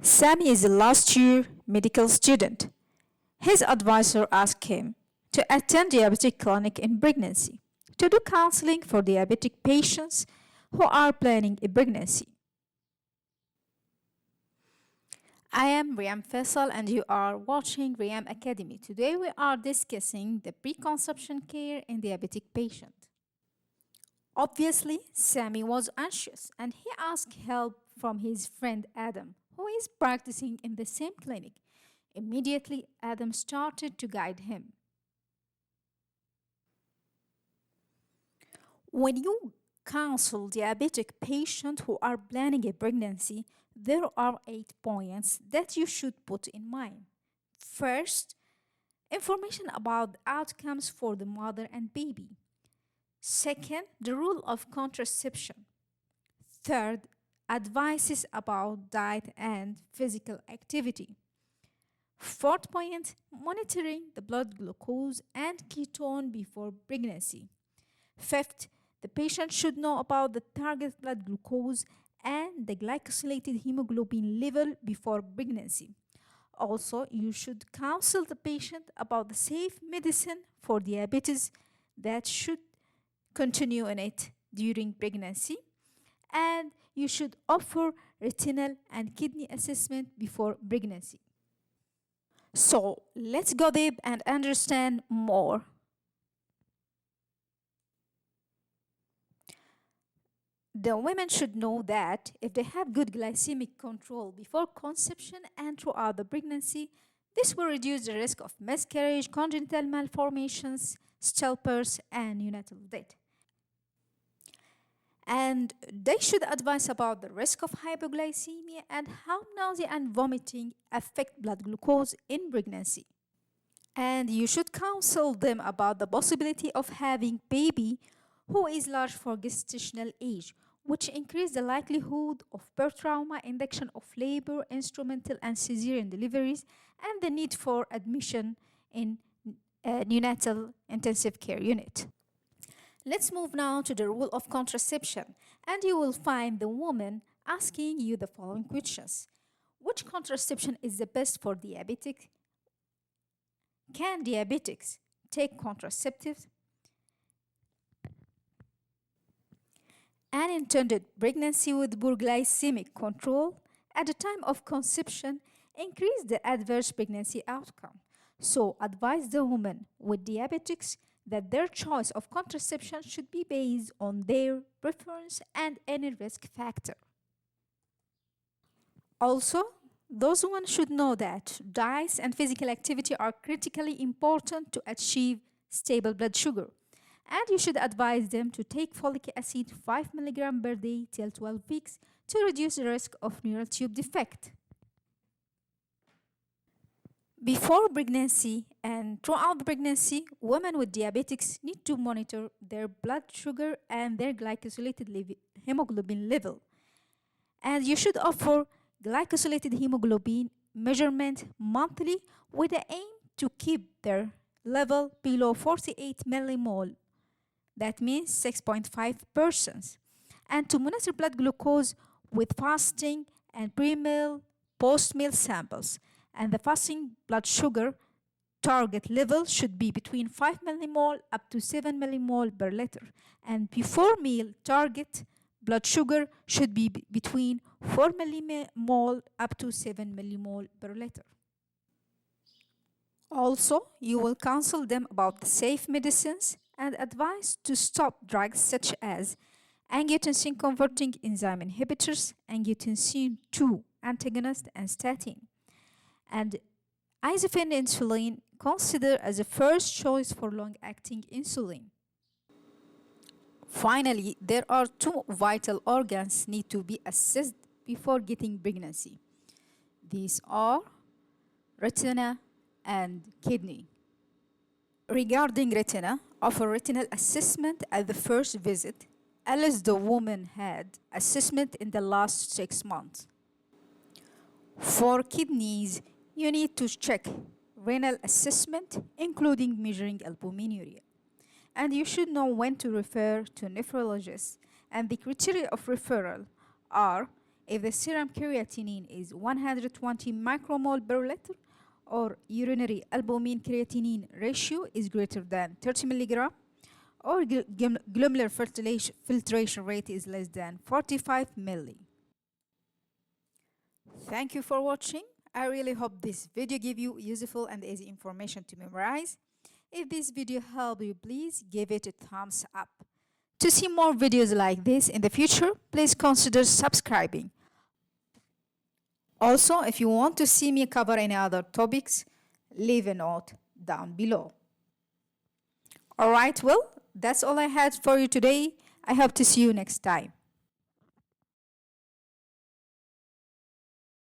Sammy is a last year medical student. His advisor asked him to attend diabetic clinic in pregnancy to do counseling for diabetic patients who are planning a pregnancy. I am Riam Faisal and you are watching Riam Academy. Today we are discussing the preconception care in diabetic patient. Obviously, Sammy was anxious and he asked help from his friend Adam, who is practicing in the same clinic. Immediately, Adam started to guide him. When you counsel diabetic patients who are planning a pregnancy, there are 8 points that you should put in mind. First, information about outcomes for the mother and baby. Second, the rule of contraception. Third, advices about diet and physical activity. Fourth point, monitoring the blood glucose and ketone before pregnancy. Fifth, the patient should know about the target blood glucose and the glycosylated hemoglobin level before pregnancy. Also, you should counsel the patient about the safe medicine for diabetes that should continue in it during pregnancy, and you should offer retinal and kidney assessment before pregnancy. So, let's go deep and understand more. The women should know that if they have good glycemic control before conception and throughout the pregnancy, this will reduce the risk of miscarriage, congenital malformations, stillbirth, and neonatal death. And they should advise about the risk of hypoglycemia and how nausea and vomiting affect blood glucose in pregnancy. And you should counsel them about the possibility of having baby who is large for gestational age, which increase the likelihood of birth trauma, induction of labor, instrumental and cesarean deliveries, and the need for admission in a neonatal intensive care unit. Let's move now to the rule of contraception, and you will find the woman asking you the following questions. Which contraception is the best for diabetic? Can diabetics take contraceptives? Unintended pregnancy with poor glycemic control at the time of conception increase the adverse pregnancy outcome. So advise the women with diabetics that their choice of contraception should be based on their preference and any risk factor. Also, those women should know that diet and physical activity are critically important to achieve stable blood sugar. And you should advise them to take folic acid 5 mg per day till 12 weeks to reduce the risk of neural tube defect. Before pregnancy and throughout pregnancy, women with diabetics need to monitor their blood sugar and their glycosylated hemoglobin level. And you should offer glycosylated hemoglobin measurement monthly with the aim to keep their level below 48 millimole. That means 6.5%. And to monitor blood glucose with fasting and pre-meal, post-meal samples. And the fasting blood sugar target level should be between 5 millimole up to 7 millimole per liter. And before meal target blood sugar should be between 4 millimole up to 7 millimole per liter. Also, you will counsel them about the safe medicines and advise to stop drugs such as angiotensin converting enzyme inhibitors, angiotensin 2 antagonist, and statin. And isophene insulin considered as a first choice for long-acting insulin. Finally, there are two vital organs need to be assessed before getting pregnancy. These are retina and kidney. Regarding retina, offer retinal assessment at the first visit, unless the woman had assessment in the last 6 months. For kidneys, you need to check renal assessment, including measuring albuminuria. And you should know when to refer to nephrologists. And the criteria of referral are if the serum creatinine is 120 micromole per liter or urinary albumin creatinine ratio is greater than 30 milligram or glomerular filtration rate is less than 45 milli. Thank you for watching. I really hope this video gave you useful and easy information to memorize. If this video helped you, please give it a thumbs up. To see more videos like this in the future, please consider subscribing. Also, if you want to see me cover any other topics, leave a note down below. Alright, well, that's all I had for you today. I hope to see you next time.